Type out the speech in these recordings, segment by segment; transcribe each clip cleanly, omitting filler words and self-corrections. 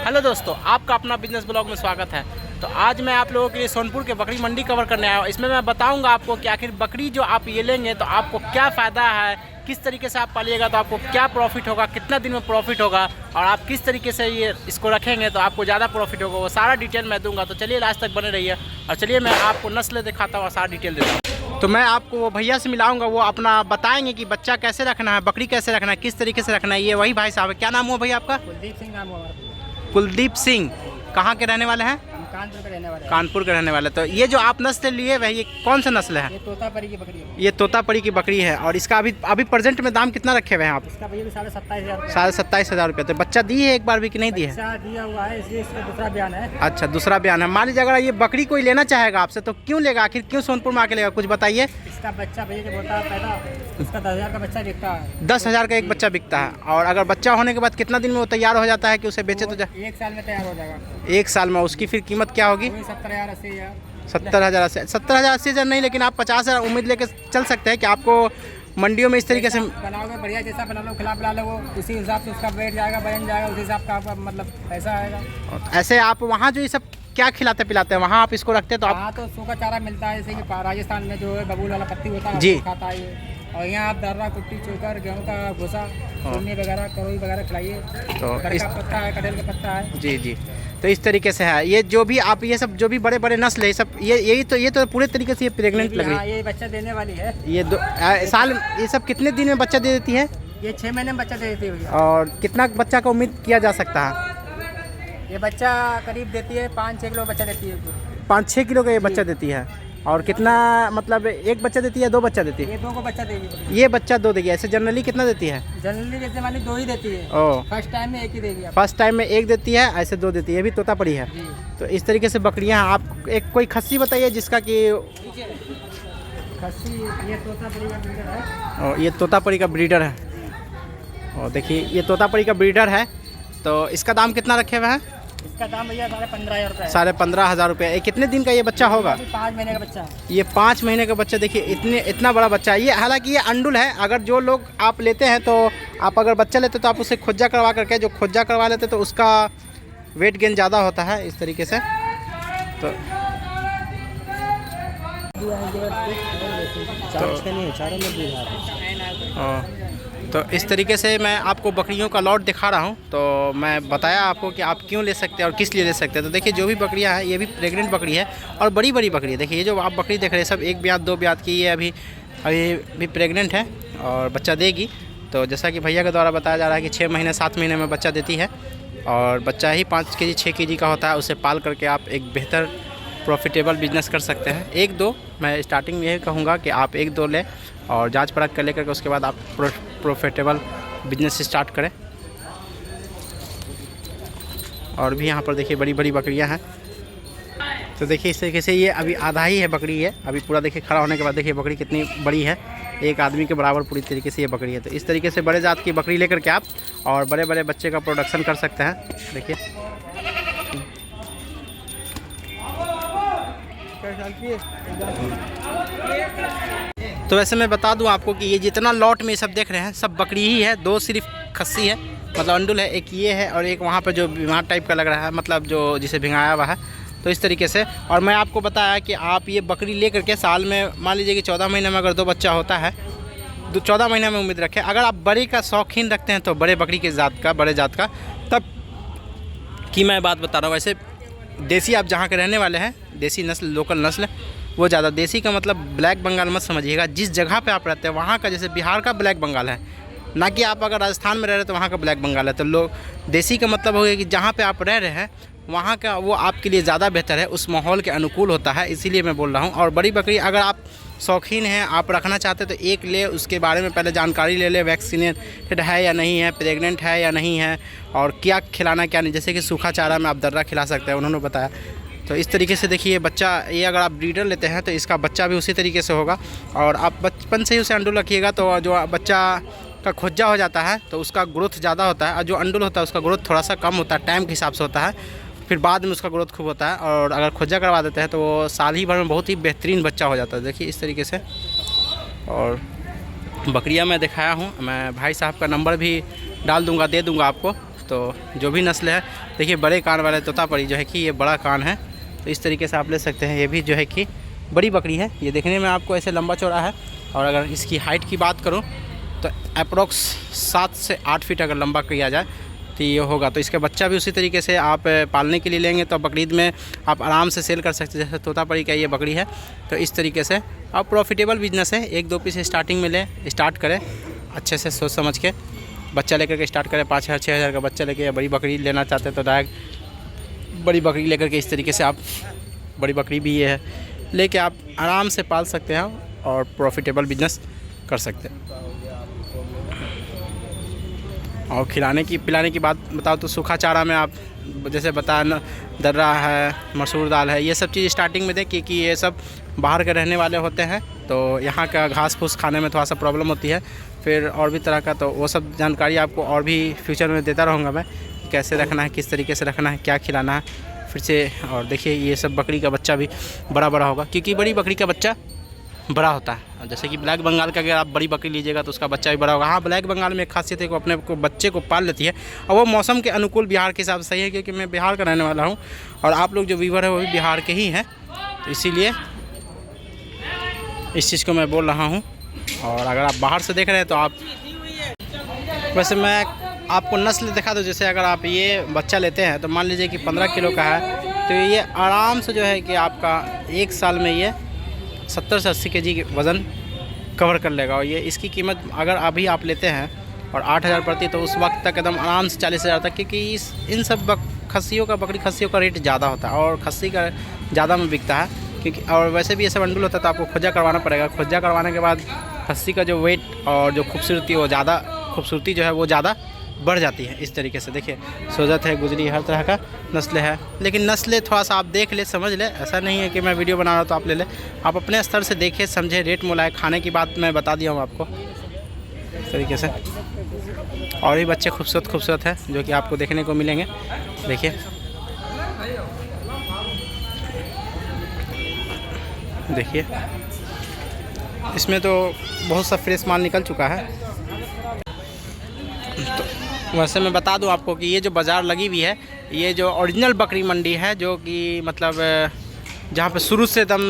Hello दोस्तों, आपका अपना बिजनेस ब्लॉग में स्वागत है। तो आज मैं आप लोगों के लिए सोनपुर के बकरी मंडी कवर करने आया हूँ। इसमें मैं बताऊंगा आपको कि आखिर बकरी जो आप ये लेंगे तो आपको क्या फ़ायदा है, किस तरीके से आप पालिएगा तो आपको क्या प्रॉफिट होगा, कितना दिन में प्रॉफिट होगा और आप किस तरीके से ये इसको रखेंगे तो आपको ज़्यादा प्रॉफिट होगा, वो सारा डिटेल मैं दूँगा। तो चलिए लास्ट तक बने रहिए और चलिए मैं आपको नस्ल दिखाता हूँ और सारा डिटेल देता हूँ। तो मैं आपको वो भैया से मिलाऊंगा, वो अपना बताएंगे कि बच्चा कैसे रखना है, बकरी कैसे रखना है, किस तरीके से रखना है। ये वही भाई साहब है। क्या नाम हुआ भैया आपका? कुलदीप सिंह नाम हुआ। कुलदीप सिंह। कहाँ के रहने वाले हैं? हम कानपुर के रहने वाले हैं। कानपुर के रहने वाले। तो ये जो आप नस्ल लिए वह ये कौन सा नस्ल है? ये तोतापरी की बकरी है। ये तोतापरी की बकरी है। और इसका अभी प्रेजेंट में दाम कितना रखे हुए हैं आप? इसका भैया 27,500। 27,500 रुपये। तो बच्चा दी है एक बार भी कि नहीं दी है? बच्चा दिया हुआ है, इसलिए इसका दूसरा बयान है। अच्छा, दूसरा बयान है। मान लीजिए अगर ये बकरी कोई लेना चाहेगा आपसे तो क्यों लेगा, आखिर क्यों सोनपुर में आके लेगा, कुछ बताइए। इसका बच्चा भैया जब होता है पैदा, इसका 10,000 का बच्चा बिकता है। 10,000 का एक बच्चा बिकता है। और अगर बच्चा होने के बाद कितना दिन में वो तैयार हो जाता है कि उसे बेचे? तो 1 साल में तैयार हो जाएगा। 1 साल में। उसकी फिर कीमत क्या होगी? 70,000 80,000। 70,000 80,000 नहीं, लेकिन आप 50,000 उम्मीद लेके चल सकते हैं कि आपको मंडियों में इस तरीके से बनाओगे बढ़िया, जैसा बना लो, खिला पिला लो, वो उसी हिसाब से उसका वेट जाएगा, वजन जाएगा, उसी हिसाब का आपका मतलब पैसा आएगा। ऐसे आप वहाँ जो ये सब क्या खिलाते पिलाते हैं वहाँ आप इसको रखते हैं तो आप? हाँ, तो सूखा चारा मिलता है, जैसे कि राजस्थान में जो है बबूल वाला पत्ती होता है जी, वो खाता है ये। और यहाँ आप दर्रा, कुट्टी, चोकर, गेहूँ का भूसा, चुन्नी वगैरह, करोई वगैरह खिलाइए। तो इस पत्ता है, कटहल का पत्ता है। जी जी। तो इस तरीके से है ये जो भी आप ये सब जो भी बड़े बड़े नस्ल है सब ये तो पूरे तरीके से ये प्रेग्नेंट लग रही है। ये बच्चा देने वाली है। ये साल ये सब कितने दिन में बच्चा दे देती है? ये 6 महीने में बच्चा दे देती है भैया। और कितना बच्चा का उम्मीद किया जा सकता है? ये बच्चा करीब देती है 5-6 किलो बच्चा देती है। 5-6 किलो का ये बच्चा देती है। और कितना मतलब एक बच्चा देती है, 2 बच्चा देती है? ये 2 को बच्चा देगी। ये बच्चा 2 देगी। ऐसे जनरली कितना देती है? जनरली जैसे मानी 2 ही देती है। ओ, फर्स्ट टाइम में 1 ही देगी। फर्स्ट टाइम में 1 देती है, ऐसे 2 देती है। ये भी तोतापरी है। जी। तो इस तरीके से बकरियां हैं। आप एक कोई खस्सी बताइए जिसका कि खस्सी, ये तोतापरी का ब्रीडर है। और ये तोतापरी का ब्रीडर है। और देखिए ये तोतापरी का ब्रीडर है। तो इसका दाम कितना रखे हुए हैं? इसका दाम भैया 15,500 रुपये। 15,500 रुपये। ये कितने दिन का ये बच्चा होगा? 5 महीने का बच्चा। ये 5 महीने का बच्चा। देखिए इतना बड़ा बच्चा है ये। हालांकि ये अंडुल है। अगर जो लोग आप लेते हैं तो आप अगर बच्चा लेते तो आप उसे खोजा करवा करके, जो खोजा करवा लेते तो उसका वेट गेन ज़्यादा होता है इस तरीके से। तो इस तरीके से मैं आपको बकरियों का लॉट दिखा रहा हूँ। तो मैं बताया आपको कि आप क्यों ले सकते हैं और किस लिए ले सकते हैं। तो देखिए जो भी बकरियाँ हैं ये भी प्रेग्नेंट बकरी है और बड़ी बड़ी बकरी है। देखिए ये जो आप बकरी देख रहे हैं सब 1 ब्यात 2 ब्यात की, ये अभी भी प्रेग्नेंट है और बच्चा देगी। तो जैसा कि भैया के द्वारा बताया जा रहा है कि 6 महीने 7 महीने में बच्चा देती है और बच्चा ही 5 केजी 6 केजी का होता है। उसे पाल करके आप एक बेहतर प्रॉफिटेबल बिजनेस कर सकते हैं। 1-2 मैं स्टार्टिंग में यही कहूँगा कि आप 1-2 लें और जांच परख कर लेकर के उसके बाद आप प्रॉफिटेबल बिजनेस स्टार्ट करें। और भी यहाँ पर देखिए बड़ी बड़ी बकरियाँ हैं। तो देखिए इस तरीके से ये अभी आधा ही है बकरी है। अभी पूरा देखिए खड़ा होने के बाद देखिए बकरी कितनी बड़ी है, एक आदमी के बराबर पूरी तरीके से ये बकरी है। तो इस तरीके से बड़े जात की बकरी लेकर के आप और बड़े बड़े बच्चे का प्रोडक्शन कर सकते हैं। देखिए तो वैसे मैं बता दूं आपको कि ये जितना लॉट में सब देख रहे हैं सब बकरी ही है। 2 सिर्फ खस्सी है, मतलब अंडुल है। एक ये है और एक वहाँ पर जो बीमार टाइप का लग रहा है, मतलब जो जिसे भिंगाया हुआ है। तो इस तरीके से। और मैं आपको बताया कि आप ये बकरी ले करके साल में मान लीजिए कि 14 महीने में अगर 2 बच्चा होता है, 14 महीने में उम्मीद रखें। अगर आप बड़े का शौकीन रखते हैं तो बड़े बकरी के जात का, बड़े जात का, तब की मैं बात बता रहा हूँ। वैसे देसी आप जहाँ के रहने वाले हैं, देसी नस्ल, लोकल नस्ल, वो ज़्यादा। देसी का मतलब ब्लैक बंगाल मत समझिएगा। जिस जगह पे आप रहते हैं वहाँ का, जैसे बिहार का ब्लैक बंगाल है, ना कि आप अगर राजस्थान में रह रहे हैं तो वहाँ का ब्लैक बंगाल है। तो लोग देसी का मतलब हो गया कि जहाँ पे आप रह रहे हैं वहाँ का वो आपके लिए ज़्यादा बेहतर है, उस माहौल के अनुकूल होता है, इसीलिए मैं बोल रहा हूँ। और बड़ी बकरी अगर आप शौकीन हैं, आप रखना चाहते हैं तो एक ले, उसके बारे में पहले जानकारी ले ले, वैक्सीनेटेड है या नहीं है, प्रेग्नेंट है या नहीं है, और क्या खिलाना क्या नहीं। जैसे कि सूखा चारा में आप दर्रा खिला सकते हैं, उन्होंने बताया। तो इस तरीके से देखिए बच्चा, ये अगर आप ब्रीडर लेते हैं तो इसका बच्चा भी उसी तरीके से होगा। और आप बचपन से ही उसे अंडुल रखिएगा तो जो बच्चा का खोजा हो जाता है तो उसका ग्रोथ ज़्यादा होता है, और जो अंडुल होता है उसका ग्रोथ थोड़ा सा कम होता है, टाइम के हिसाब से होता है, फिर बाद में उसका ग्रोथ खूब होता है। और अगर खोजा करवा देते हैं तो वो साल ही भर में बहुत ही बेहतरीन बच्चा हो जाता है। देखिए इस तरीके से। और बकरियां मैं दिखाया हूँ, मैं भाई साहब का नंबर भी डाल दूँगा, दे दूँगा आपको, तो जो भी नस्ल है, देखिए बड़े कान वाले तोतापरी जो है कि ये बड़ा कान है, तो इस तरीके से आप ले सकते हैं। ये भी जो है कि बड़ी बकरी है, ये देखने में आपको ऐसे लंबा चौड़ा है। और अगर इसकी हाइट की बात करूं तो अप्रोक्स 7 से 8 फीट अगर लंबा किया जाए तो ये होगा। तो इसका बच्चा भी उसी तरीके से आप पालने के लिए लेंगे तो बकरीद में आप आराम से सेल कर सकते हैं। जैसे तोतापरी का ये बकरी है, तो इस तरीके से आप प्रॉफिटेबल बिजनेस है। 1-2 पीस स्टार्टिंग में स्टार्ट करें, अच्छे से सोच समझ के बच्चा लेकर के स्टार्ट करें। 5,000-6,000 का बच्चा लेके, या बड़ी बकरी लेना चाहते हैं तो डायरेक्ट बड़ी बकरी लेकर के इस तरीके से आप, बड़ी बकरी भी ये है, लेके आप आराम से पाल सकते हैं और प्रॉफिटेबल बिजनेस कर सकते हैं। और खिलाने की पिलाने की बात बताओ तो सूखा चारा में आप जैसे बताया न, दर्रा है, मसूर दाल है, ये सब चीज़ स्टार्टिंग में दें, क्योंकि ये सब बाहर के रहने वाले होते हैं तो यहाँ का घास फूस खाने में थोड़ा सा प्रॉब्लम होती है। फिर और भी तरह का, तो वो सब जानकारी आपको और भी फ्यूचर में देता रहूँगा मैं, कि कैसे रखना है, किस तरीके से रखना है, क्या खिलाना है फिर से। और देखिए ये सब बकरी का बच्चा भी बड़ा होगा, क्योंकि बड़ी बकरी का बच्चा बड़ा होता है। जैसे कि ब्लैक बंगाल का अगर आप बड़ी बकरी लीजिएगा तो उसका बच्चा भी बड़ा होगा। हाँ, ब्लैक बंगाल में एक खासियत है कि अपने को बच्चे को पाल लेती है, और वो मौसम के अनुकूल बिहार के हिसाब से सही है, क्योंकि मैं बिहार का रहने वाला हूँ और आप लोग जो व्यूवर है वो भी बिहार के ही हैं, तो इसीलिए इस चीज़ को मैं बोल रहा हूँ। और अगर आप बाहर से देख रहे हैं तो आप, वैसे मैं आपको नस्ल दिखा दूँ। जैसे अगर आप ये बच्चा लेते हैं तो मान लीजिए कि 15 किलो का है, तो ये आराम से जो है कि आपका 1 साल में ये 70 से 80 केजी वज़न कवर कर लेगा। और ये इसकी कीमत अगर अभी आप लेते हैं और 8,000 पड़ती तो उस वक्त तक एकदम आराम से 40,000 तक, क्योंकि इन सब खस्सियों का, बकरी खस्सियों का रेट ज़्यादा होता है और खस्सी का ज़्यादा में बिकता है। क्योंकि और वैसे भी ये सब अंडुल होता है तो आपको खोजा करवाना पड़ेगा। खोजा करवाने के बाद खस्सी का जो वेट और जो खूबसूरती जो है वो ज़्यादा बढ़ जाती है। इस तरीके से देखिए, सोजत है, गुजरी, हर तरह का नस्ल है। लेकिन नस्लें थोड़ा सा आप देख ले, समझ ले, ऐसा नहीं है कि मैं वीडियो बना रहा हूँ तो आप ले ले। आप अपने स्तर से देखिए, समझे, रेट मोलाए। खाने की बात मैं बता दिया हूँ आपको इस तरीके से। और भी बच्चे खूबसूरत है जो कि आपको देखने को मिलेंगे। देखिए इसमें तो बहुत सा फ्रेश माल निकल चुका है। तो वैसे मैं बता दूं आपको कि ये जो बाज़ार लगी हुई है, ये जो ओरिजिनल बकरी मंडी है, जो कि मतलब जहाँ पे शुरू से एकदम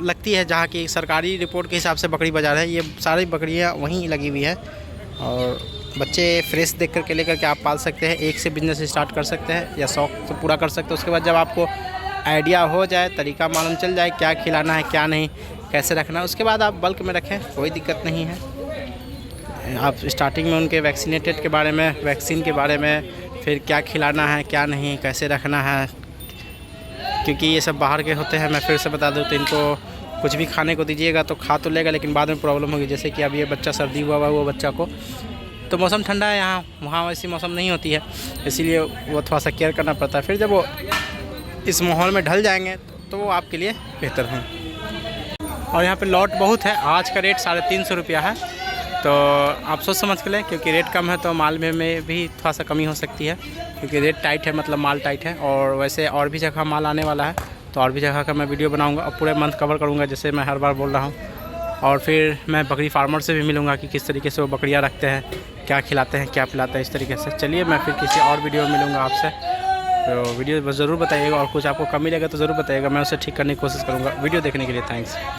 लगती है, जहाँ की सरकारी रिपोर्ट के हिसाब से बकरी बाज़ार है, ये सारी बकरियाँ वहीं लगी हुई है। और बच्चे फ्रेश देख कर के लेकर के आप पाल सकते हैं। एक से बिजनेस स्टार्ट कर सकते हैं या शौक तो पूरा कर सकते हैं। उसके बाद जब आपको आइडिया हो जाए, तरीका मालूम चल जाए क्या खिलाना है, क्या नहीं, कैसे रखना है, उसके बाद आप बल्क में रखें, कोई दिक्कत नहीं है। आप स्टार्टिंग में उनके वैक्सीनेटेड के बारे में, वैक्सीन के बारे में, फिर क्या खिलाना है, क्या नहीं, कैसे रखना है, क्योंकि ये सब बाहर के होते हैं। मैं फिर से बता दूं तो इनको कुछ भी खाने को दीजिएगा तो खा तो लेगा, लेकिन बाद में प्रॉब्लम होगी। जैसे कि अब ये बच्चा सर्दी हुआ वो बच्चा को, तो मौसम ठंडा है यहाँ, वहाँ वैसी मौसम नहीं होती है, इसीलिए वो थोड़ा सा केयर करना पड़ता है। फिर जब वो इस माहौल में ढल जाएंगे तो वो आपके लिए बेहतर हैं। और यहाँ पे लॉट बहुत है। आज का रेट 350 रुपया है, तो आप सोच समझ के लें, क्योंकि रेट कम है तो माल में भी थोड़ा सा कमी हो सकती है, क्योंकि रेट टाइट है, मतलब माल टाइट है। और वैसे और भी जगह माल आने वाला है, तो और भी जगह का मैं वीडियो बनाऊंगा और पूरे मंथ कवर करूंगा, जैसे मैं हर बार बोल रहा हूं। और फिर मैं बकरी फार्मर से भी मिलूंगा कि किस तरीके से वो बकरियां रखते हैं, क्या खिलाते हैं, क्या पिलाते हैं, इस तरीके से। चलिए, मैं फिर किसी और वीडियो में मिलूँगा आपसे, तो वीडियो ज़रूर बताइएगा, और कुछ आपको कमी लगे तो ज़रूर बताइएगा, मैं उसे ठीक करने की कोशिश करूँगा। वीडियो देखने के लिए थैंक्स।